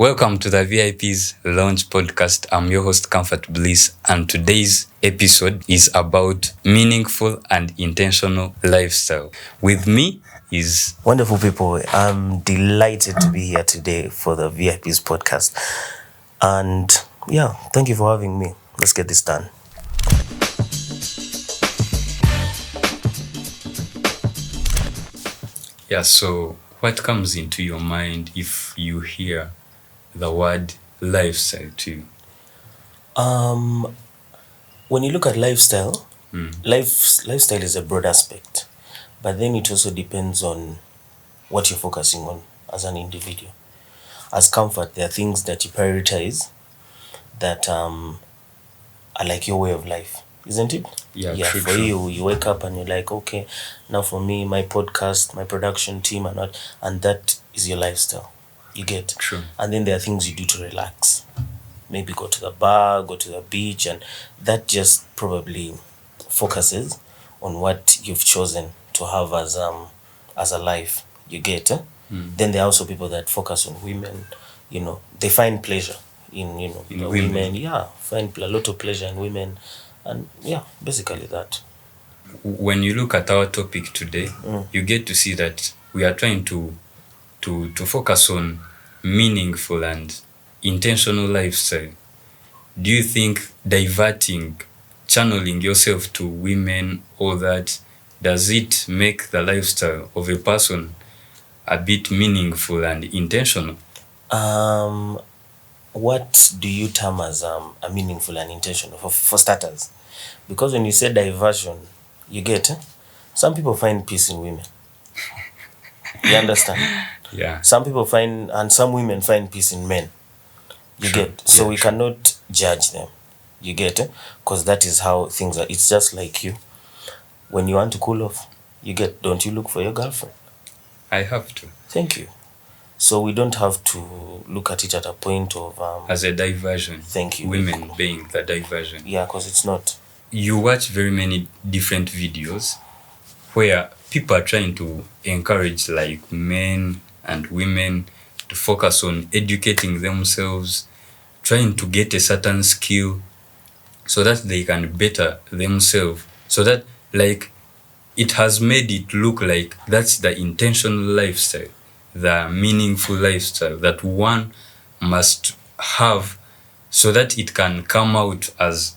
Welcome to the V.I.P's Launch Podcast. I'm your host, Comfort Bliss, and today's episode is about meaningful and intentional lifestyle. With me is... Wonderful people. I'm delighted to be here today for the V.I.P's podcast. And yeah, thank you for having me. Let's get this done. Yeah, so what comes into your mind if you hear the word lifestyle too? When you look at lifestyle, lifestyle is a broad aspect, but then it also depends on what you're focusing on as an individual. As comfort, there are things that you prioritize that are like your way of life, isn't it? Yeah, For true. you wake up and you're like, okay, now for me, my podcast, my production team, and that is your lifestyle. You get. True. And then there are things you do to relax. Maybe go to the bar, go to the beach, and that just probably focuses on what you've chosen to have as a life. You get. Then there are also people that focus on women. They find pleasure in In women. Yeah, find a lot of pleasure in women, and yeah, basically that. When you look at our topic today, you get to see that we are trying to focus on meaningful and intentional lifestyle. Do you think channeling yourself to women, all that, does it make the lifestyle of a person a bit meaningful and intentional? What do you term as a meaningful and intentional for starters? Because when you say diversion, you get some people find peace in women. You understand? Yeah. Some people and some women find peace in men. You get. So we cannot judge them. You get. Because that is how things are. It's just like you. When you want to cool off, don't you look for your girlfriend? I have to. Thank you. So we don't have to look at it at a point of as a diversion. Thank you. Women being the diversion. Yeah, because it's not. You watch very many different videos where people are trying to encourage like men and women to focus on educating themselves, trying to get a certain skill so that they can better themselves, so that like it has made it look like that's the intentional lifestyle, the meaningful lifestyle that one must have so that it can come out as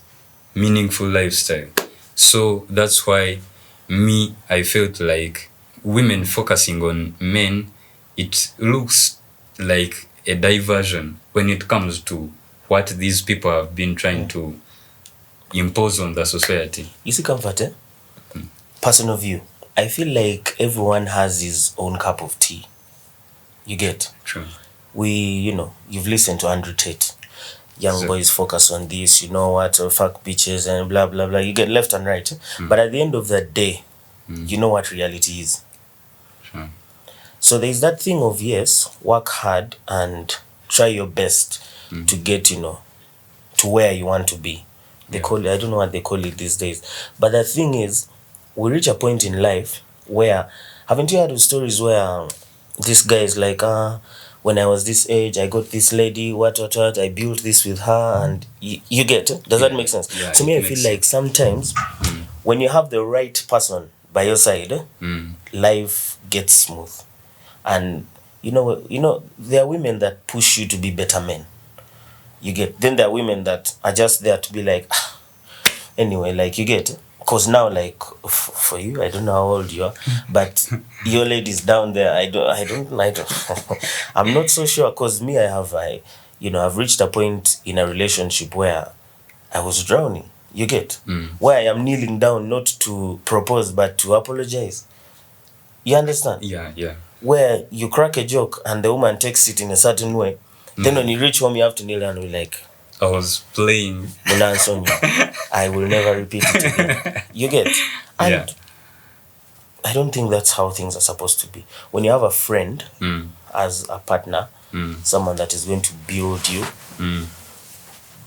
meaningful lifestyle. So that's why I felt like women focusing on men, it looks like a diversion when it comes to what these people have been trying to impose on the society. You see, Comfort, personal view. I feel like everyone has his own cup of tea. You get? True. You've listened to Andrew Tate. Young boys focus on this, or fuck bitches and blah, blah, blah. You get left and right. But at the end of the day, you know what reality is. Sure. So there's that thing of, yes, work hard and try your best to get, to where you want to be. They call it, I don't know what they call it these days. But the thing is, we reach a point in life where, haven't you heard of stories where this guy is like, when I was this age, I got this lady, what, I built this with her, and you get it? Does that make sense? Yeah, to me, I feel like sometimes when you have the right person by your side, life gets smooth. And, there are women that push you to be better men. You get. Then there are women that are just there to be like, anyway, like, you get. Because now, like, for you, I don't know how old you are, but your lady's down there. I don't. I'm not so sure, because me, I've reached a point in a relationship where I was drowning. You get? Where I am kneeling down not to propose, but to apologize. You understand? Yeah. Where you crack a joke and the woman takes it in a certain way. Then when you reach home, you have to kneel down and be like, I was playing. I will never repeat it again. You get? And I don't think that's how things are supposed to be. When you have a friend as a partner, someone that is going to build you,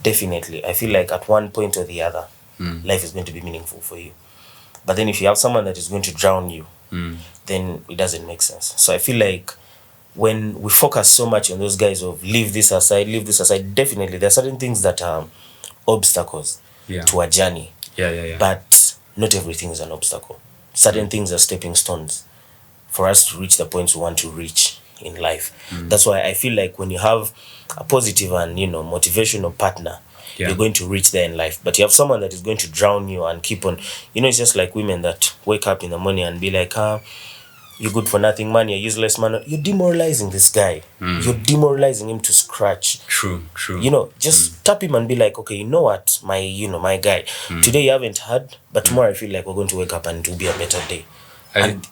definitely, I feel like at one point or the other, life is going to be meaningful for you. But then if you have someone that is going to drown you, then it doesn't make sense. So I feel like when we focus so much on those guys of leave this aside, definitely there are certain things that are obstacles to a journey. But not everything is an obstacle. Certain things are stepping stones for us to reach the points we want to reach in life. That's why I feel like when you have a positive and motivational partner, you're going to reach there in life. But you have someone that is going to drown you and keep on, it's just like women that wake up in the morning and be like, you're good for nothing, man, you're useless, man. You're demoralizing this guy. You're demoralizing him to scratch. True. Just tap him and be like, okay, you know what, my guy, today you haven't had, but tomorrow I feel like we're going to wake up and it will be a better day. And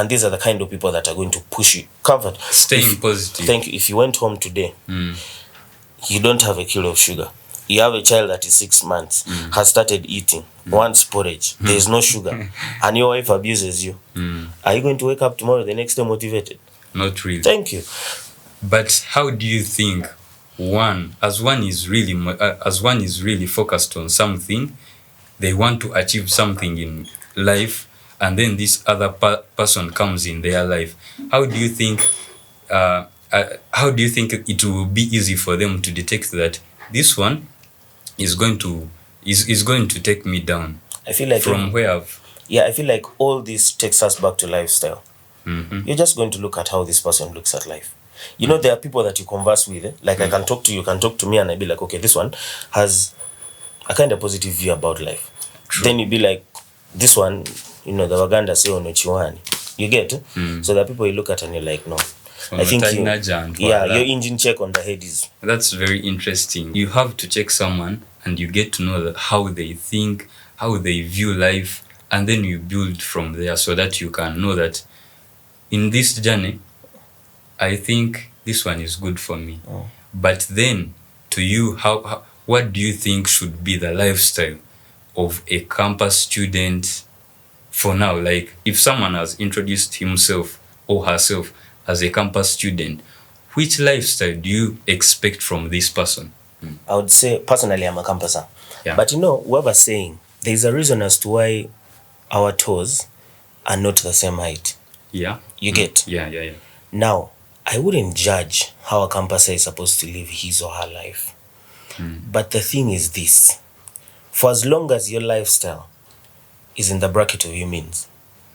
these are the kind of people that are going to push you. Comfort. Staying positive. Thank you. If you went home today, you don't have a kilo of sugar. You have a child that is 6 months, has started eating, wants porridge, there's no sugar, and your wife abuses you. Are you going to wake up tomorrow, the next day motivated? Not really. Thank you. But how do you think one is really focused on something, they want to achieve something in life, and then this other person comes in their life? How do you think it will be easy for them to detect that this one is going to take me down? I feel like from where I feel like all this takes us back to lifestyle. You're just going to look at how this person looks at life. There are people that you converse with, like I can talk to you, can talk to me, and I'd be like, okay, this one has a kind of positive view about life. True. Then you'd be like, this one, the Waganda say on Chiwani. You get? So there are people you look at and you're like, no. I think your engine check on the head is... That's very interesting. You have to check someone and you get to know that how they think, how they view life, and then you build from there so that you can know that in this journey, I think this one is good for me. But then, to you, what do you think should be the lifestyle of a campus student for now? Like, if someone has introduced himself or herself as a campus student, which lifestyle do you expect from this person? I would say, personally, I'm a campuser. But whoever's saying, there's a reason as to why our toes are not the same height. You get? Yeah. Now, I wouldn't judge how a campuser is supposed to live his or her life. But the thing is this. For as long as your lifestyle is in the bracket of your means,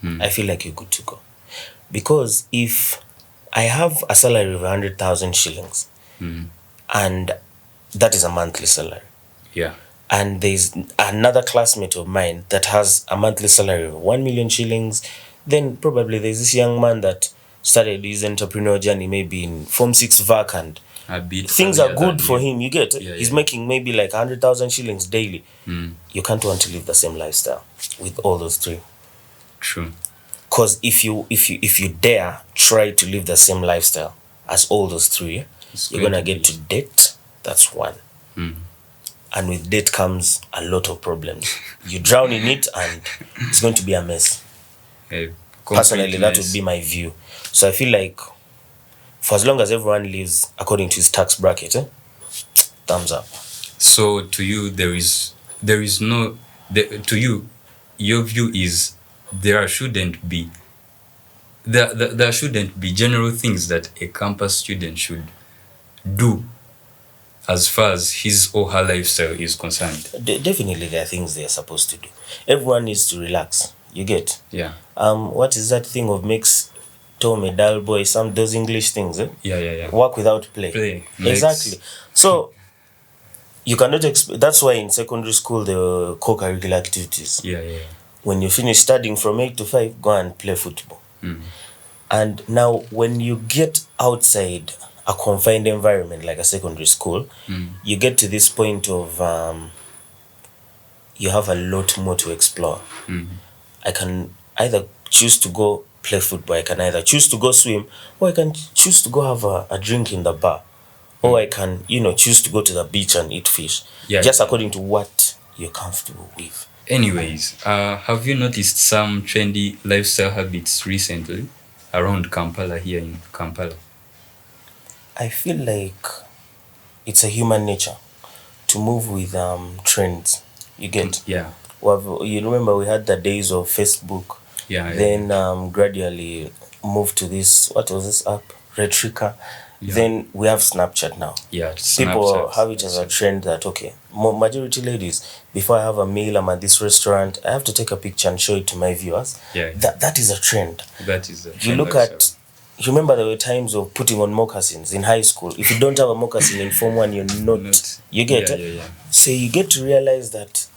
I feel like you're good to go. Because if I have a salary of 100,000 shillings, and that is a monthly salary. And there's another classmate of mine that has a monthly salary of 1 million shillings, then probably there's this young man that started his entrepreneurial journey maybe in Form 6 VAC, and things are good for him. You get? He's making maybe like 100,000 shillings daily. You can't want to live the same lifestyle with all those three. True. Because if you dare try to live the same lifestyle as all those three, you're gonna get to debt. That's one. And with debt comes a lot of problems. You drown in it and it's going to be a mess. Personally, that would be my view. So I feel like for as long as everyone lives according to his tax bracket, thumbs up. So to you, your view is there shouldn't be general things that a campus student should do as far as his or her lifestyle is concerned. Definitely there are things they are supposed to do. Everyone needs to relax. You get? What is that thing of makes Tom a dull boy? Those English things, Work without play. Exactly. So you cannot that's why in secondary school there were co-curricular activities. When you finish studying from 8 to 5, go and play football. And now when you get outside a confined environment like a secondary school, you get to this point of you have a lot more to explore. I can either choose to go play football, I can either choose to go swim, or I can choose to go have a drink in the bar, or I can choose to go to the beach and eat fish, just according to what you're comfortable with. Anyways, have you noticed some trendy lifestyle habits recently around Kampala, here in Kampala? I feel like it's a human nature to move with trends. You get? You remember we had the days of Facebook. Then gradually moved to this, what was this app? Retrika. Then we have Snapchat now. Yeah, People Snapchat. have it as a trend that, okay, majority ladies, before I have a meal, I'm at this restaurant, I have to take a picture and show it to my viewers. Yeah. That is a trend. That is a trend. You look at, you remember there were times of putting on moccasins in high school. If you don't have a moccasin in Form 1, you're not. You get it? Yeah. So you get to realize that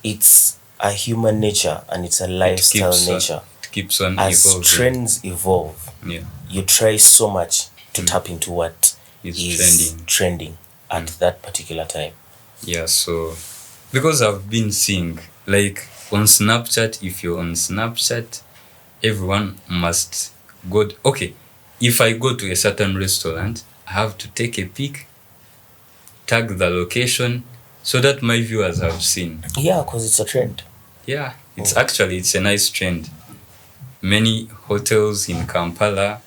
it's a human nature and it's a lifestyle nature. It keeps on as evolving. Trends evolve, you try so much to tap into what is trending at that particular time. Yeah, so because I've been seeing, like, on Snapchat, if you're on Snapchat, everyone must go. Okay, if I go to a certain restaurant, I have to take a pic, tag the location, so that my viewers have seen. Yeah, because it's a trend. Yeah, it's a nice trend. Many hotels in Kampala,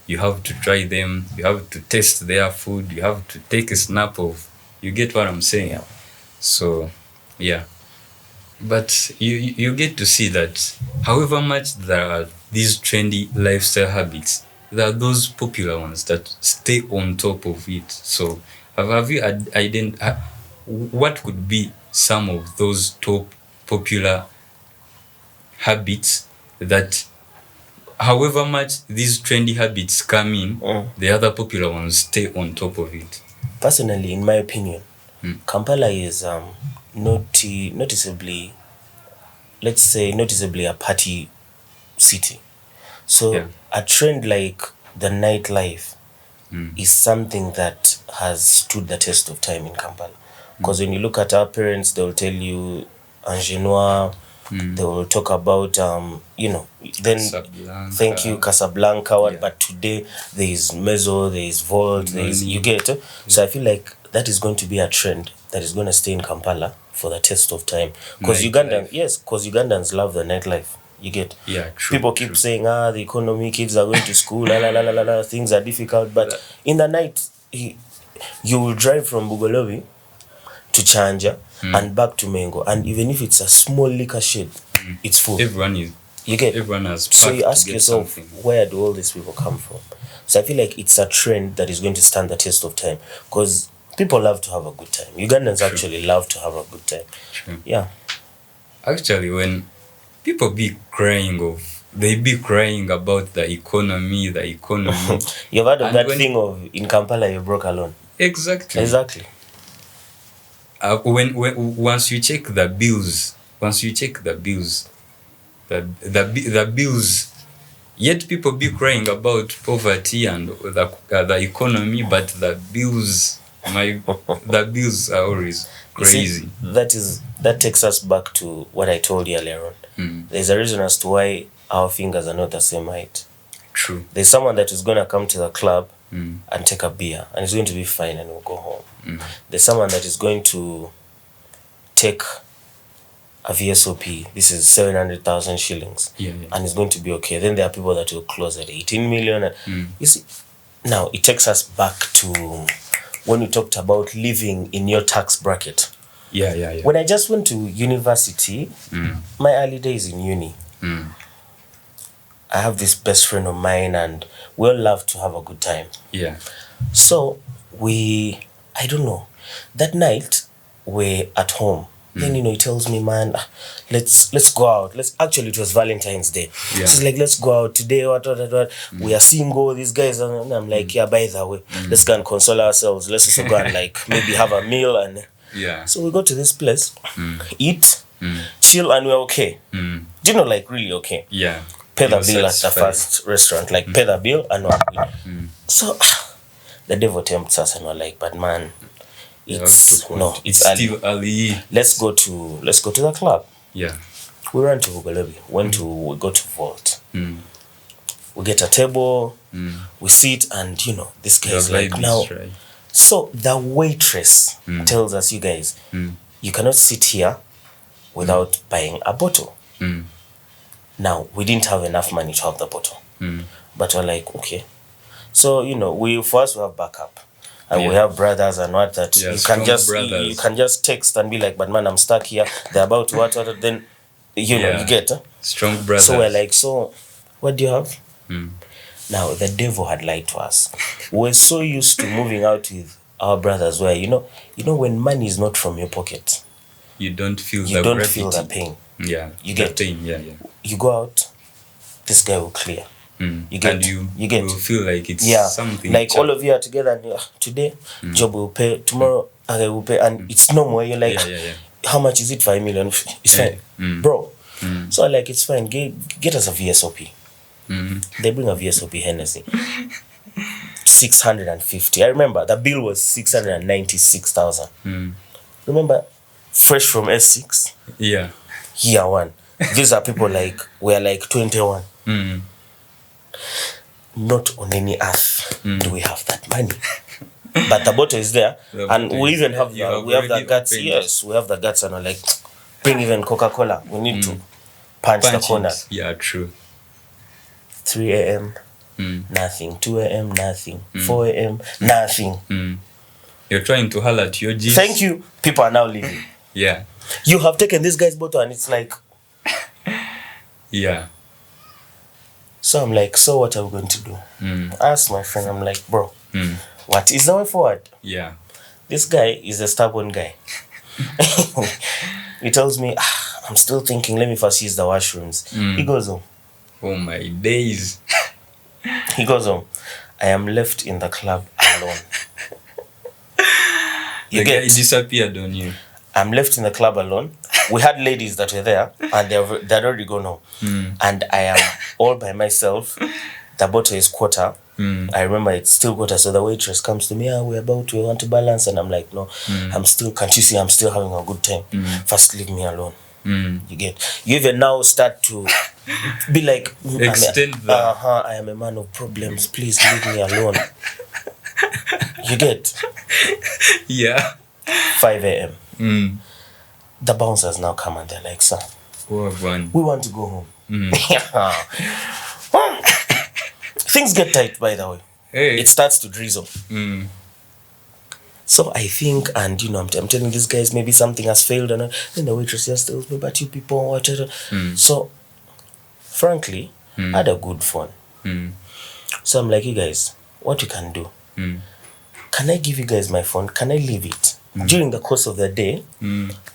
you have to try them, you have to taste their food, you have to take a snap of. You get what I'm saying? Yeah. So, yeah. But you get to see that however much there are these trendy lifestyle habits, there are those popular ones that stay on top of it. So, have you what could be some of those top popular habits that however much these trendy habits come in, the other popular ones stay on top of it? Personally, in my opinion, Kampala is noticeably a party city. So a trend like the nightlife is something that has stood the test of time in Kampala. Because when you look at our parents, they'll tell you Angenois, they will talk about then Casablanca. Thank you, Casablanca. But today there is Mezzo, there is Vault, there is, you get it. So I feel like that is going to be a trend that is going to stay in Kampala for the test of time. Because Ugandans love the nightlife. You get. Yeah, true. People keep saying, the economy, kids are going to school, things are difficult. But in the night, you will drive from Bugolobi to Chanja and back to Mengo, and even if it's a small liquor shed, it's full. Everyone has packed. So you ask yourself, where do all these people come from? So I feel like it's a trend that is going to stand the test of time, because people love to have a good time. Ugandans actually love to have a good time. True. Yeah. Actually, when people be crying about the economy. You've heard of that thing of in Kampala you broke alone. Exactly. When once you check the bills, the bills, yet people be crying about poverty and the economy, but the bills are always crazy. See, that takes us back to what I told you earlier on. There's a reason as to why our fingers are not the same height. True. There's someone that is going to come to the club and take a beer, and it's going to be fine, and we'll go home. There's someone that is going to take a VSOP. This is 700,000 shillings, and it's going to be okay. Then there are people that will close at 18 million. You see, now it takes us back to when we talked about living in your tax bracket. Yeah. When I just went to university, my early days in uni, I have this best friend of mine, and we all love to have a good time. Yeah. So I don't know, that night we're at home. Then he tells me, man, let's go out. It was Valentine's Day. So it's like, let's go out today. What. We are single. These guys, and I'm like, yeah. By the way, let's go and console ourselves. Let's also go and maybe have a meal and. Yeah. So we go to this place, eat, chill, and we're okay. Do you know, really okay? Yeah. Pay the bill at the first restaurant, pay the bill and we're good. So the devil tempts us, and we're like, but man, it's still early. Let's go to the club. Yeah. We ran to Bugolobi. We go to Vault. We get a table. We sit, and this guy is like, now. Right. So the waitress tells us, you guys, you cannot sit here without buying a bottle. Now, we didn't have enough money to have the bottle. But we're like, okay. So, we first have backup. And we have brothers and what that. Yeah, you can just text and be like, but man, I'm stuck here. They're about to what, then, you get. Strong brothers. So we're like, so, what do you have? Now, the devil had lied to us. We're so used to moving out with our brothers where, you know, when money is not from your pocket, You don't feel you the don't gravity. feel the pain. Yeah. You the get pain. Yeah. You go out, this guy will clear. You get, And you get will feel like it's something. like all of you are together and today job will pay, tomorrow I will pay, and it's normal. You're like, how much is it? 5 million. It's fine, bro. So like, it's fine. Get us a VSOP. They bring a VSOP Hennessy. 650. I remember the bill was 696,000. Remember, fresh from S6. Yeah. Year one. These are people like, we're like 21. Not on any earth do we have that money. But the bottle is there, and we even have we have the guts. Yes, we have the guts, and we're like, bring even Coca-Cola. We need to punch the corner. Yeah, true. 3 a.m. Nothing. 2 a.m. nothing. 4 a.m. nothing. You're trying to holler at your G's. Thank you. People are now leaving. Yeah. You have taken this guy's bottle, and it's like, yeah. So I'm like, so what are we going to do? I asked my friend, I'm like, bro, what is the way forward? Yeah. This guy is a stubborn guy. He tells me, I'm still thinking, let me first use the washrooms. He goes home. Oh my days. He goes home. I am left in the club alone. The guy disappeared on you. I'm left in the club alone. We had ladies that were there, and they'd already gone home. And I am all by myself. The bottle is quarter. I remember it's still quarter. So the waitress comes to me, we want to balance. And I'm like, no, can't you see I'm still having a good time? First, leave me alone. You get, you even now start to be like, extend that. I am a man of problems. Please leave me alone. You get? Yeah. 5 a.m. The bouncers now come and they're like, sir, we want to go home. Things get tight, by the way. Hey. It starts to drizzle. So I think, and I'm telling these guys, maybe something has failed, and then the waitress just tells me, but you people, whatever. So, frankly, I had a good fun. So I'm like, you guys, what you can do? Can I give you guys my phone? Can I leave it? During the course of the day,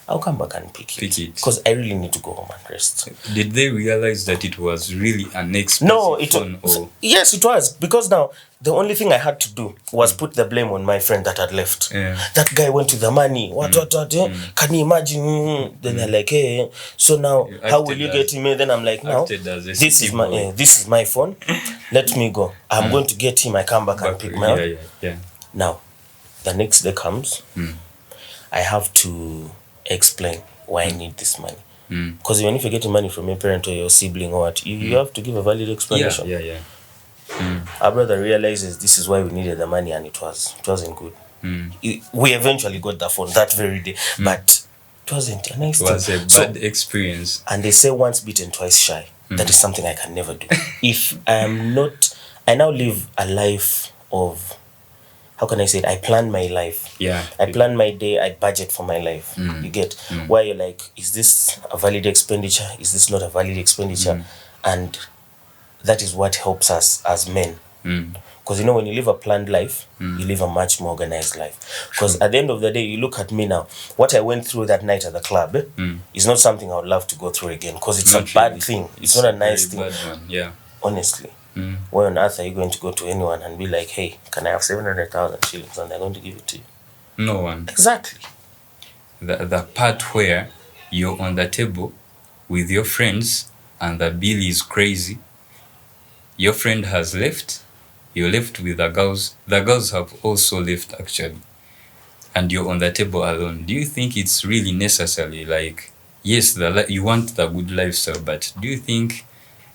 I'll come back and pick it. Because I really need to go home and rest. Did they realize that it was really an expensive phone? Yes, it was. Because now, the only thing I had to do was put the blame on my friend that had left. That guy went with the money. What? Can you imagine? Then they're like, hey, so now, how will you get him? Then I'm like, no, this is my phone. Let me go. I'm going to get him. I come back and pick my Yeah. Now, the next day comes. I have to explain why I need this money. Because even if you're getting money from your parent or your sibling or what, you have to give a valid explanation. Yeah. Our brother realizes this is why we needed the money, and it wasn't good. We eventually got the phone that very day, but it wasn't a nice thing. It was a bad experience. And they say once bitten, twice shy. That is something I can never do. If I now live a life of, how can I say it? I plan my life. Yeah. I plan my day. I budget for my life. You get where you're like, is this a valid expenditure? Is this not a valid expenditure? And that is what helps us as men. Because when you live a planned life, you live a much more organized life. Because at the end of the day, you look at me now. What I went through that night at the club is not something I would love to go through again. Because it's not a bad thing. It's not a nice thing. Bad one. Yeah. Honestly. Why on earth are you going to go to anyone and be like, hey, can I have 700,000 shillings? And they're going to give it to you. No one. Exactly. The part where you're on the table with your friends and the bill is crazy. Your friend has left. You're left with the girls. The girls have also left, actually. And you're on the table alone. Do you think it's really necessary? Like, yes, you want the good lifestyle, but do you think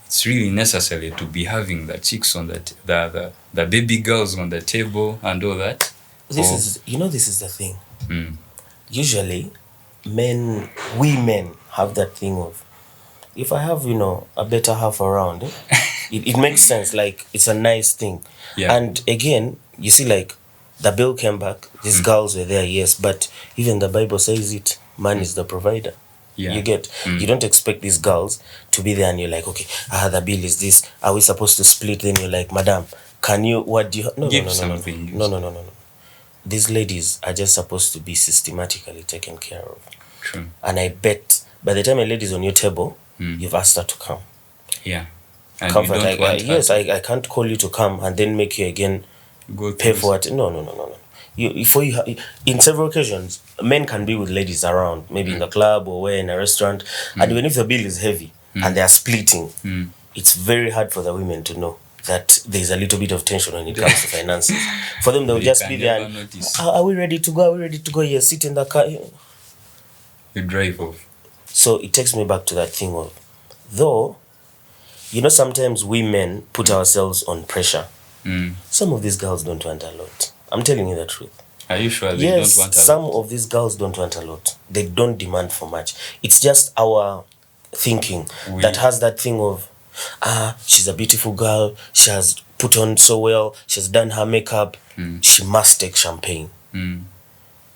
it's really necessary to be having the chicks on the baby girls on the table and all that? This is the thing. Usually, we men have that thing of, if I have, a better half around, it makes sense. Like, it's a nice thing. Yeah. And again, you see, like, the bill came back. These girls were there, yes. But even the Bible says it. Man is the provider. Yeah. You get? You don't expect these girls to be there and you're like, okay, the bill is this. Are we supposed to split? Then you're like, madam, can you, what do you, no, Give no, no, no, something, give no, no, no, no, no. These ladies are just supposed to be systematically taken care of. True. And I bet by the time a lady's on your table, you've asked her to come. Yeah. And Comfort. you don't want her Yes, to I can't call you to come and then make you again go pay through for it. No, no, no, no, no. In several occasions, men can be with ladies around, maybe in the club or where in a restaurant, and even if the bill is heavy and they are splitting, it's very hard for the women to know that there's a little bit of tension when it comes to finances. For them, they'll They just can be there. never notice. Are we ready to go? Are we ready to go? Yes, sit in the car. You drive off. So it takes me back to that thing of, though, sometimes we men put ourselves on pressure. Some of these girls don't want a lot. I'm telling you the truth. Are you sure they Yes, don't want some of these girls don't want a lot. They don't demand for much. It's just our thinking that has that thing of, she's a beautiful girl. She has put on so well. She has done her makeup. She must take champagne.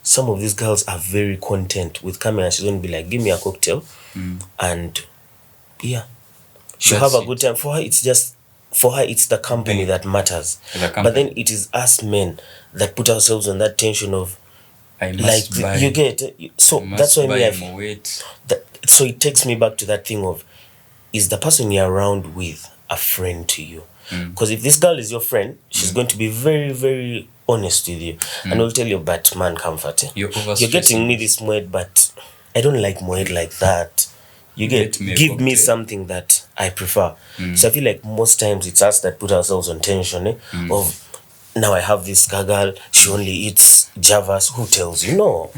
Some of these girls are very content with coming and she's going to be like, give me a cocktail. And yeah, she'll have a good time. For her, it's the company that matters. But then it is us men that put ourselves on that tension of, I must buy, you get. So that's why so it takes me back to that thing of, is the person you're around with a friend to you? Because if this girl is your friend, she's going to be very, very honest with you, and will tell you, but man, comfort. You're getting me this moed, but I don't like moed like that. You get, give me something that I prefer. So I feel like most times it's us that put ourselves on tension of, now I have this girl, she only eats Javas. Who tells you? No.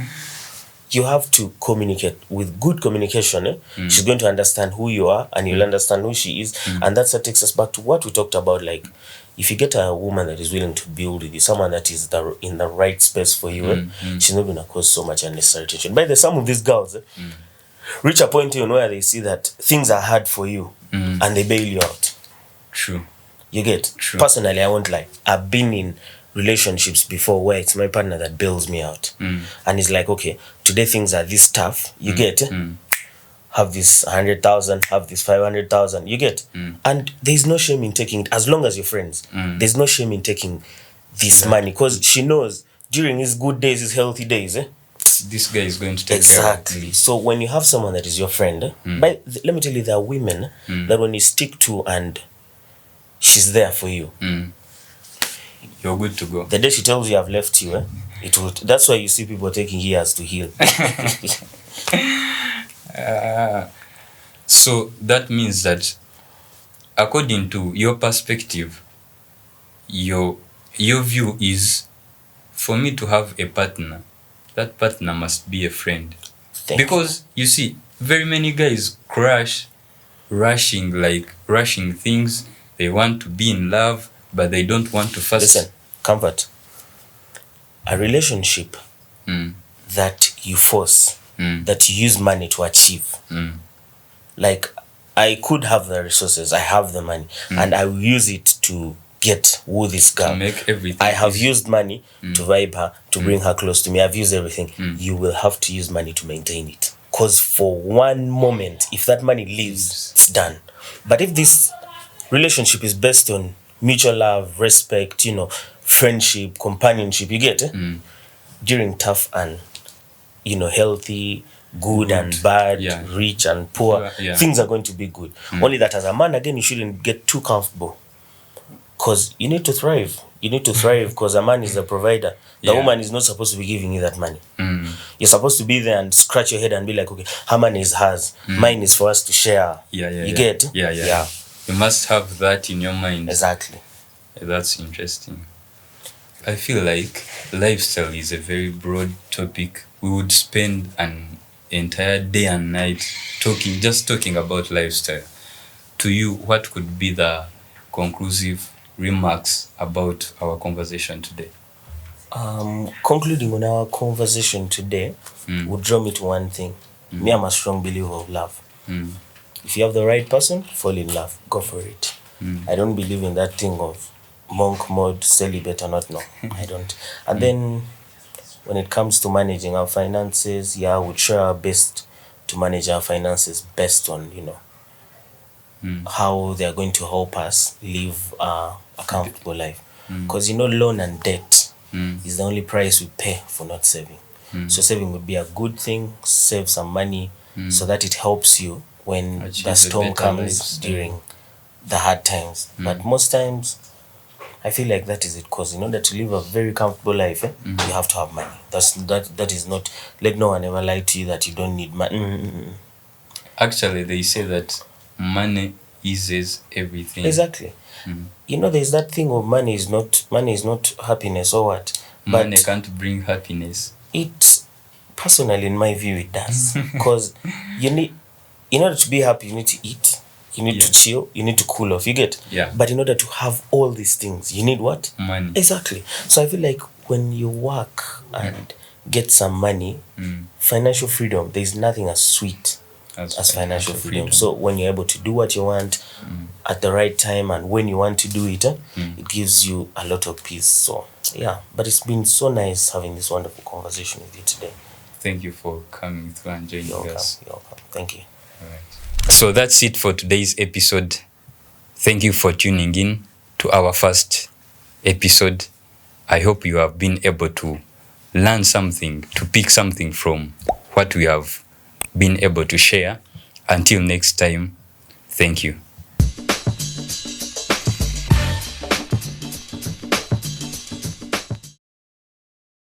You have to communicate. With good communication, she's going to understand who you are and you'll understand who she is. And that's what takes us back to what we talked about. Like, if you get a woman that is willing to build with you, someone that is in the right space for you, she's not going to cause so much unnecessary tension. By the some of these girls reach a point where they see that things are hard for you and they bail you out. True. You get? True. Personally, I won't lie. I've been in relationships before where it's my partner that bails me out. And it's like, okay, today things are this tough. You get? Have this 100,000, have this 500,000. You get? And there's no shame in taking it, as long as you're friends. There's no shame in taking this money, because she knows during his good days, his healthy days, this guy is going to take care of me. So when you have someone that is your friend, let me tell you, there are women that when you stick to and she's there for you, you're good to go. The day she tells you I've left you, it will. That's why you see people taking years to heal. So that means that, according to your perspective, your view is, for me to have a partner, that partner must be a friend. Because you see, very many guys rushing things. They want to be in love, but they don't want to first. Listen, comfort. A relationship that you force, that you use money to achieve. Like, I could have the resources, I have the money, and I will use it to woo this girl. To make everything. I have used money to vibe her, to bring her close to me. I've used everything. You will have to use money to maintain it. Because for one moment, if that money leaves, it's done. But if this relationship is based on mutual love, respect, friendship, companionship, you get during tough and healthy, good and bad, rich and poor, things are going to be good. Only that as a man, again, you shouldn't get too comfortable, because you need to thrive. You need to thrive, because a man is a provider. The woman is not supposed to be giving you that money. You're supposed to be there and scratch your head and be like, okay, her money is hers, mine is for us to share. You get? Yeah. You must have that in your mind. Exactly. That's interesting. I feel like lifestyle is a very broad topic. We would spend an entire day and night talking about lifestyle. To you, what could be the conclusive remarks about our conversation today? Concluding on our conversation today would draw me to one thing. Me, I'm a strong believer of love. If you have the right person, fall in love. Go for it. I don't believe in that thing of monk mode, celibate or not. No, I don't. And then when it comes to managing our finances, we try our best to manage our finances based on, how they are going to help us live a comfortable life. Because loan and debt is the only price we pay for not saving. So saving would be a good thing. Save some money so that it helps you when Achieve the a storm better comes lifestyle. during the hard times. But most times, I feel like that is it. Because in order to live a very comfortable life, you have to have money. That is not. Let no one ever lie to you that you don't need money. Actually, they say that money eases everything. Exactly. There's that thing of money is not happiness or what. But Money can't bring happiness. it, personally, in my view, it does. Because in order to be happy, you need to eat, you need to chill, you need to cool off. You get? Yeah. But in order to have all these things, you need what? Money. Exactly. So I feel like when you work and get some money, financial freedom, there's nothing as sweet as financial freedom. So when you're able to do what you want at the right time and when you want to do it, it gives you a lot of peace. So yeah, but it's been so nice having this wonderful conversation with you today. Thank you for coming through and joining us. You're welcome. Thank you. All right. So that's it for today's episode. Thank you for tuning in to our first episode. I hope you have been able to learn something, to pick something from what we have been able to share. Until next time, thank you.